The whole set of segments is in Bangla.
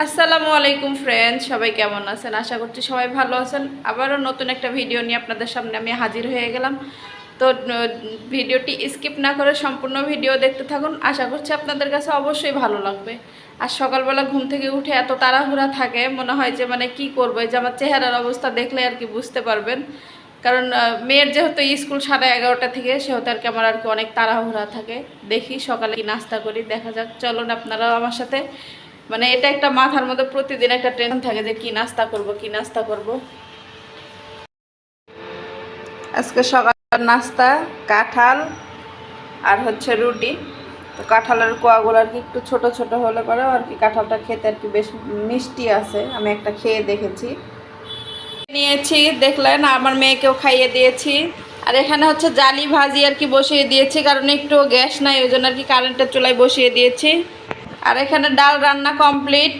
আসসালামু আলাইকুম ফ্রেন্ডস, সবাই কেমন আছেন? আশা করছি সবাই ভালো আছেন। আবারও নতুন একটা ভিডিও নিয়ে আপনাদের সামনে আমি হাজির হয়ে গেলাম। তো ভিডিওটি স্কিপ না করে সম্পূর্ণ ভিডিও দেখতে থাকুন। আশা করছি আপনাদের কাছে অবশ্যই ভালো লাগবে। আর সকালবেলা ঘুম থেকে উঠে এত তাড়াহুড়া থাকে, মনে হয় যে কি করবো, এই যে আমার চেহারার অবস্থা দেখলে আর কি বুঝতে পারবেন। কারণ মেয়ের যেহেতু স্কুল 11:30 থেকে, সেহেতু আর কি আমার অনেক তাড়াহুড়া থাকে। দেখি সকালে কি নাস্তা করি, দেখা যাক। চলুন আপনারাও আমার সাথে। এটা একটা মাথার মধ্যে প্রতিদিন একটা টেনশন থাকে যে কি নাস্তা করব কি নাস্তা করব। আজকে সকালের নাস্তা কাঁঠাল আর হচ্ছে রুটি। তো কাঁঠালের কোয়াগুলো আর কি একটু ছোট ছোট হলে পরে আর কি কাঁঠালটা খেতে আর কি বেশ মিষ্টি আছে। আমি একটা খেয়ে দেখেছি, নিয়েছি, দেখলেন। আমার মেয়েকেও খাইয়ে দিয়েছি। আর এখানে হচ্ছে জালি ভাজি আর কি বসিয়ে দিয়েছি, কারণ একটু গ্যাস নাই, ওই জন্য আর কি কারেন্টের চুলায় বসিয়ে দিয়েছি। আর এখানে ডাল রান্না কমপ্লিট।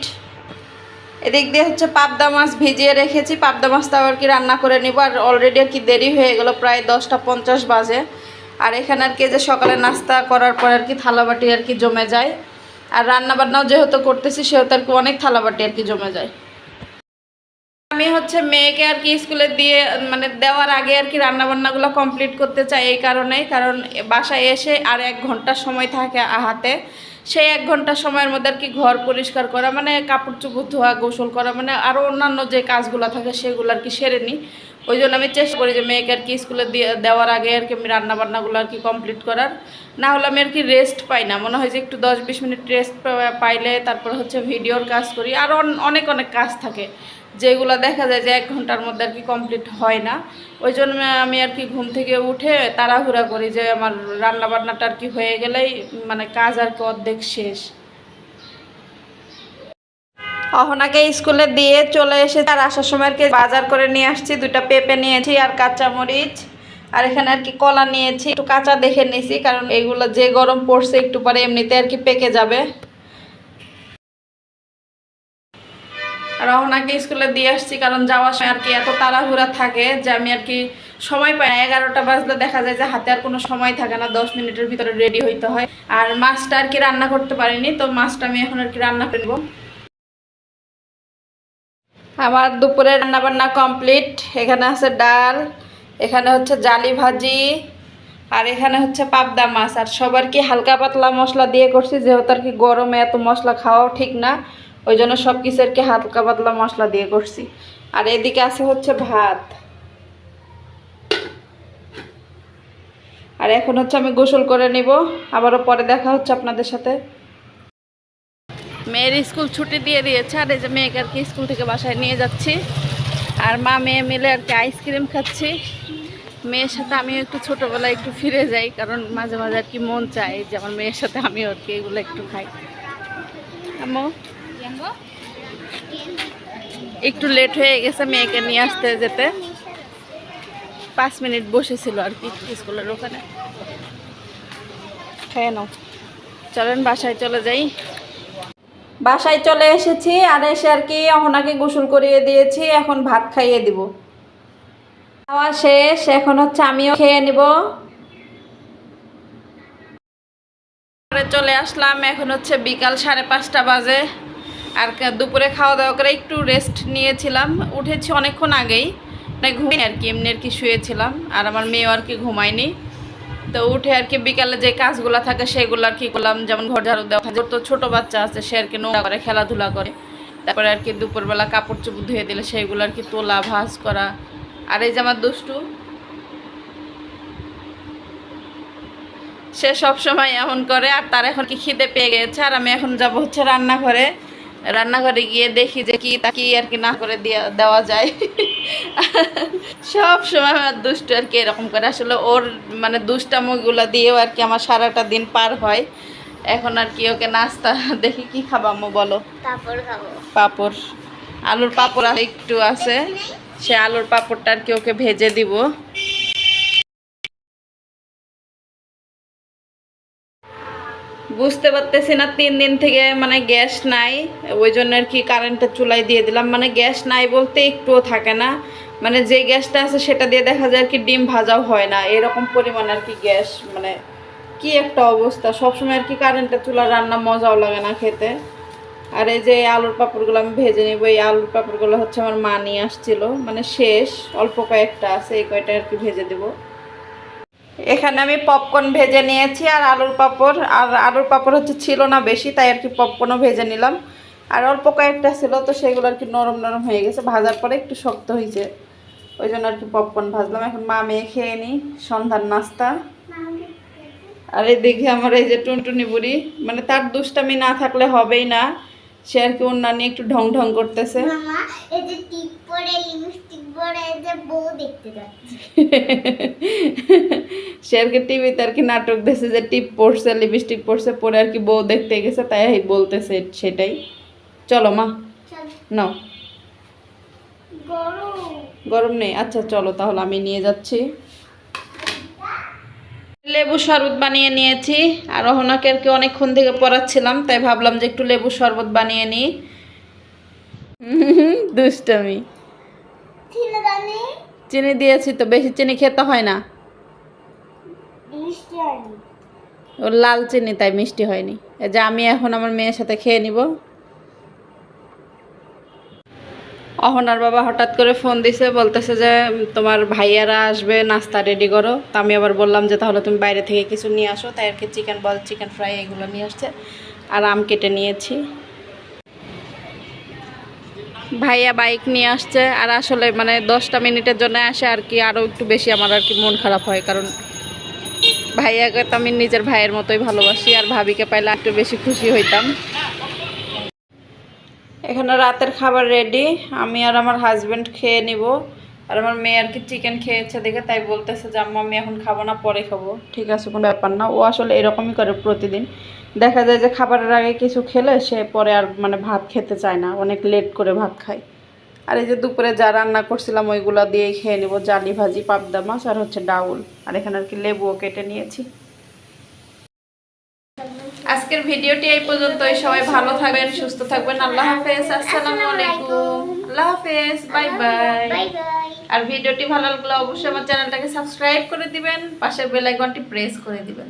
এদিক দিয়ে হচ্ছে পাবদা মাছ ভিজিয়ে রেখেছি, পাবদা মাছটাও আর কি রান্না করে নিব। আর অলরেডি আর কি দেরি হয়ে গেল, প্রায় 10টা 50 বাজে। আর এখানে আর কি যে সকালে নাস্তা করার পর আর কি থালাবাটি আর কি জমে যায়। আর রান্নাবান্নাও যেহেতু করতেছি, সেহেতু আর কি অনেক থালাবাটি আর কি জমে যায়। আমি হচ্ছে মেয়েকে আর কি স্কুলে দিয়ে দেওয়ার আগে আর কি রান্নাবান্নাগুলো কমপ্লিট করতে চাই, এই কারণেই। কারণ বাসায় এসে আর 1 ঘন্টা সময় থাকে হাতে। সেই 1 ঘন্টা সময়ের মধ্যে আর কি ঘর পরিষ্কার করা, কাপড় চোপড় ধোয়া, গোসল করা, আরও অন্যান্য যে কাজগুলো থাকে সেগুলো আর কি সেরে নিই। ওই জন্য আমি চেষ্টা করি যে মেয়েকে আর কি স্কুলে দেওয়ার আগে আর কি আমি রান্নাবান্নাগুলো আর কি কমপ্লিট করার। না হলে আমি আর কি রেস্ট পাই না, মনে হয় যে একটু 10-20 মিনিট রেস্ট পাইলে তারপর হচ্ছে ভিডিওর কাজ করি। আরও অনেক অনেক কাজ থাকে যেগুলো দেখা যায় যে 1 ঘন্টার মধ্যে আর কি কমপ্লিট হয় না। ওই জন্য আমি আর কি ঘুম থেকে উঠে তাড়াহুড়া করি যে আমার রান্নাবান্নাটা আর কি হয়ে গেলেই কাজ আর কি অর্ধেক শেষ। অহনাকে স্কুলে দিয়ে চলে এসে আর আসার সময় আর কি বাজার করে নিয়ে আসছি। 2টা পেঁপে নিয়েছি আর কাঁচামরিচ। আর এখানে আর কি কলা নিয়েছি, একটু কাঁচা দেখে নিয়েছি, কারণ এগুলো যে গরম পড়ছে একটু পরে এমনিতে আর কি পেকে যাবে। আর অহনাকে স্কুলে দিয়ে আসছি, কারণ যাওয়ার সময় আর কি এত তাড়াহুড়া থাকে যে আমি আর কি সময় পাই না। 11টা বাজলে দেখা যায় যে হাতে আর কোনো সময় থাকে না, 10 মিনিটের ভিতরে রেডি হইতে হয়। আর মাছটা আর কি রান্না করতে পারিনি, তো মাছটা আমি এখন আর কি রান্না করব। আমার দুপুরে রান্নাবান্না কমপ্লিট। এখানে আছে ডাল, এখানে হচ্ছে জালি ভাজি, আর এখানে হচ্ছে পাবদা মাছ। আর সবার কি হালকা পাতলা মশলা দিয়ে করছি, যেহেতু আর কি গরমে এত মশলা খাওয়াও ঠিক না। ওই জন্য সব কিছু আর কি হালকা পাতলা মশলা দিয়ে করছি। আর এদিকে আছে হচ্ছে ভাত। আর এখন হচ্ছে আমি গোসল করে নিব, আবারও পরে দেখা হচ্ছে আপনাদের সাথে। মেয়ের স্কুল ছুটি দিয়ে দিয়েছে, আর এই যে মেয়েকে আর কি স্কুল থেকে বাসায় নিয়ে যাচ্ছি। আর মা মেয়ে মিলে আর কি আইসক্রিম খাচ্ছি। মেয়ের সাথে আমিও একটু ছোটোবেলায় একটু ফিরে যাই, কারণ মাঝে মাঝে আর কি মন চায় যে আমার মেয়ের সাথে আমিও আর কি এগুলো একটু খাই। আম্মু একটু লেট হয়ে গেছে মেয়েকে নিয়ে আসতে যেতে, 5 মিনিট বসেছিল আর কি স্কুলের ওখানে। খেয়ে নাও, চলেন বাসায় চলে যাই। বাসায় চলে এসেছি, আর এসে আর কি অহনাকে গোসল করিয়ে দিয়েছি, এখন ভাত খাইয়ে দিব। খাওয়া শেষ, এখন হচ্ছে আমিও খেয়ে নিব। চলে আসলাম, এখন হচ্ছে বিকাল 5:30 বাজে। আর দুপুরে খাওয়া দাওয়া করে একটু রেস্ট নিয়েছিলাম, উঠেছি অনেকক্ষণ আগেই, ঘুমিয়ে আর কি এমনি আর কি শুয়েছিলাম। আর আমার মেয়েও আর কি ঘুমায়নি। তো উঠে আর কি বিকালে যে কাজগুলো থাকে সেগুলো আর কি করলাম, যেমন ঘর ঝাড়ু দেওয়া। তো ছোটো বাচ্চা আছে, সে আর কি নোংরা করে, খেলাধুলা করে। তারপরে আর কি দুপুরবেলা কাপড় চোপড় ধুয়ে দিলে সেইগুলো আর কি তোলা ভাঁজ করা। আর এই যে আমার দুষ্টু, সে সবসময় এমন করে। আর তার এখন কি খিদে পেয়ে গেছে, আর আমি এখন যাব হচ্ছে রান্নাঘরে। রান্নাঘরে গিয়ে দেখি যে কি তা কি আর কি না করে দেওয়া যায়। সব সময় আমার দুষ্টু আর কি এরকম করে। আসলে ওর দুষ্টামুগুলো দিয়েও আর কি আমার সারাটা দিন পার হয়। এখন আর কি ওকে নাস্তা দেখি কি খাবা আম্মু বলো? পাপড় খাবো। পাপড়, আলুর পাপড় একটু আছে, সে আলুর পাপড়টা আর কি ওকে ভেজে দিব। বুঝতে পারতেছি না, 3 দিন থেকে গ্যাস নাই, ওই জন্য আর কি কারেন্টের চুলায় দিয়ে দিলাম। গ্যাস নাই বলতে একটুও থাকে না, যে গ্যাসটা আছে সেটা দিয়ে দেখা যায় আর কি ডিম ভাজাও হয় না, এরকম পরিমাণ আর কি গ্যাস। কি একটা অবস্থা, সবসময় আর কি কারেন্টের চুলা রান্না মজাও লাগে না খেতে। আর এই যে আলুর পাঁপড়গুলো আমি ভেজে নেব। এই আলুর পাঁপড়গুলো হচ্ছে আমার মা নিয়ে আসছিল, মানে শেষ অল্প কয়েকটা আছে, এই কয়টা আর কি ভেজে দেব। এখানে আমি পপকর্ন ভেজে নিয়েছি আর আলুর পাঁপড়, আর আলুর পাঁপড় হচ্ছে ছিল না বেশি, তাই আর কি পপকর্নও ভেজে নিলাম। আর অল্প কয়েকটা ছিল, তো সেগুলো আর কি নরম নরম হয়ে গেছে, ভাজার পরে একটু শক্ত হয়েছে, ওই জন্য আর কি পপকর্ন ভাজলাম। এখন মা মেয়ে খেয়ে নিই সন্ধ্যার নাস্তা। আর এদিকে আমার এই যে টুনটুনি বুড়ি, মানে তার দুষ্টামি না থাকলে হবেই না, সে আর কি অন্যান্য একটু ঢং ঢং করতেছে। সে আর কি টিভিতে আর কি নাটক দেখছে যে টিপ পড়ছে, লিপস্টিক পড়ছে, পরে আর কি বউ দেখতে গেছে, তাই বলতেছে সেটাই। চলো মা, নাও। গরম নেই, আচ্ছা চলো তাহলে আমি নিয়ে যাচ্ছি। লেবু শরবত বানিয়ে নিয়েছি, আর অহনাকে আর কি অনেকক্ষণ থেকে পড়াচ্ছিলাম, তাই ভাবলাম যে একটু লেবু শরবত বানিয়ে নিই। দুষ্টামি। চিনি দিয়েছি তো, বেশি চিনি খেতে হয় না, ওর লাল চিনি, তাই মিষ্টি হয়নি। এই যে আমি এখন আমার মেয়ের সাথে খেয়ে নিব। অহনার বাবা হঠাৎ করে ফোন দিছে, বলতেছে যে তোমার ভাইয়ারা আসবে, নাস্তা রেডি করো। তা আমি আবার বললাম যে তাহলে তুমি বাইরে থেকে কিছু নিয়ে আসো, তাই আর কি চিকেন বল, চিকেন ফ্রাই এগুলো নিয়ে আসছে, আর আম কেটে নিয়েছি। ভাইয়া বাইক নিয়ে আসছে, আর আসলে মানে 10টা মিনিটের জন্য আসে আর কি, আরও একটু বেশি আমার আর কি মন খারাপ হয়, কারণ ভাইয়াকে তো আমি নিজের ভাইয়ের মতোই ভালোবাসি, আর ভাবিকে পাইলে একটু বেশি খুশি হইতাম। এখানে রাতের খাবার রেডি, আমি আর আমার হাজব্যান্ড খেয়ে নিব। আর আমার মেয়ে আর কি চিকেন খেয়েছে দেখে তাই বলতেছে যে আম্মা আমি এখন খাবো না, পরে খাবো। ঠিক আছে, কোনো ব্যাপার না, ও আসলে এরকমই করে প্রতিদিন। দেখা যায় যে খাবারের আগে কিছু খেলে সে পরে আর মানে ভাত খেতে চায় না, অনেক লেট করে ভাত খায়। আর এই যে দুপুরে যা রান্না করছিলাম ওইগুলো দিয়েই খেয়ে নেবো, জালি ভাজি, পাবদা মাছ, আর হচ্ছে ডাউল, আর এখানে আর কি লেবুও কেটে নিয়েছি। আজকের ভিডিওটি এই পর্যন্তই। সবাই ভালো থাকবেন, সুস্থ থাকবেন। আল্লাহ হাফেজ, আসসালামু আলাইকুম, আল্লাহ হাফেজ, বাই বাই। আর ভিডিওটি ভালো লাগলে অবশ্যই আমার চ্যানেলটাকে সাবস্ক্রাইব করে দিবেন, পাশের বেল আইকনটি প্রেস করে দিবেন।